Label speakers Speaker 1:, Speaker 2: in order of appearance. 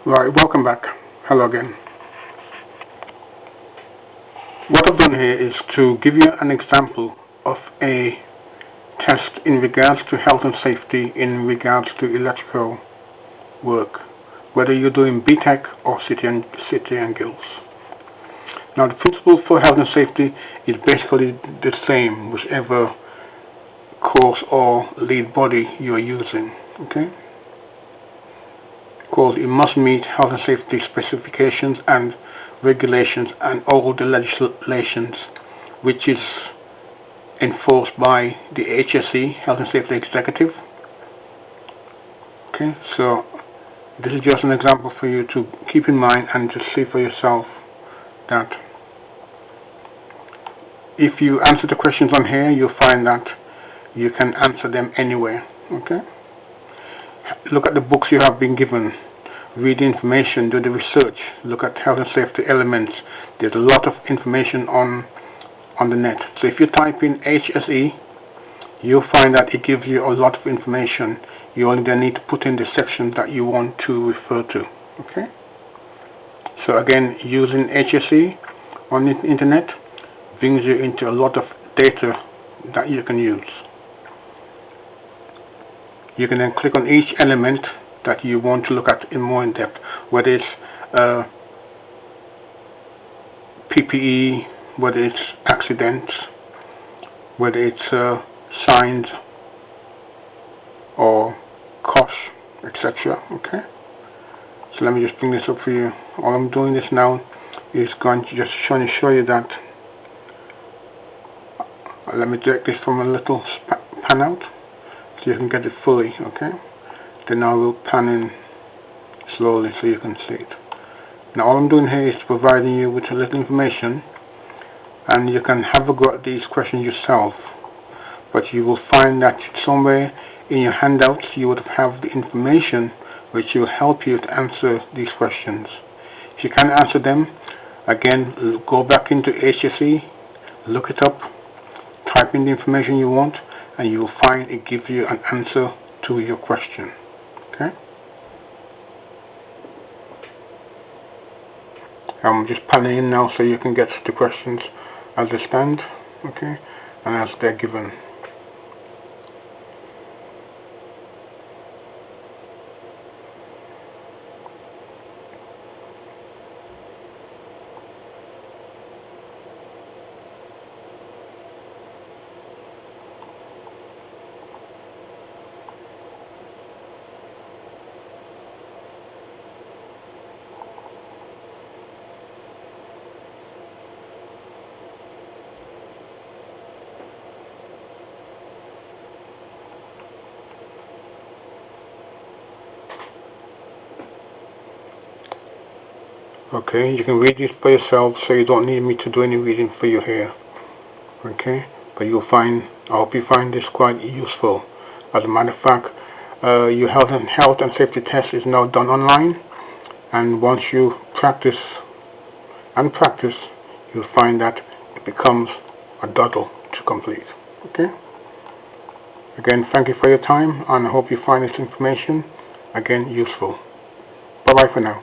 Speaker 1: Right, welcome back. Hello again. What I've done here is to give you an example of a test in regards to health and safety in regards to electrical work, whether you're doing BTEC or City and Guilds. Now the principle for health and safety is basically the same whichever course or lead body you are using. Okay? Called it must meet health and safety specifications and regulations and all the legislations which is enforced by the HSE, Health and Safety Executive. Okay, so this is just an example for you to keep in mind and to see for yourself that if you answer the questions on here, you'll find that you can answer them anywhere. Okay, look at the books you have been given, read the information, do the research, look at health and safety elements. There's a lot of information on the net. So if you type in HSE, you'll find that it gives you a lot of information. You only then need to put in the section that you want to refer to. Okay. So again, using HSE on the internet brings you into a lot of data that you can use. You can then click on each element that you want to look at in more in depth, whether it's PPE, whether it's accidents, whether it's signs or costs, etc. Okay. So let me just bring this up for you. All I'm doing this now is going to just show you that. Let me direct this from a little pan out so you can get it fully. Okay. Then I will pan in slowly so you can see it. Now all I'm doing here is providing you with a little information, and you can have a go at these questions yourself, but you will find that somewhere in your handouts you would have the information which will help you to answer these questions. If you can't answer them, again, go back into HSE, look it up, type in the information you want, and you will find it gives you an answer to your question. Okay. I'm just panning in now so you can get the questions as they stand, okay, and as they're given. Okay, you can read this by yourself, so you don't need me to do any reading for you here. Okay, but you'll find, I hope you find this quite useful. As a matter of fact, your health and safety test is now done online, and once you practice, you'll find that it becomes a doddle to complete. Okay. Again, thank you for your time, and I hope you find this information again useful. Bye bye for now.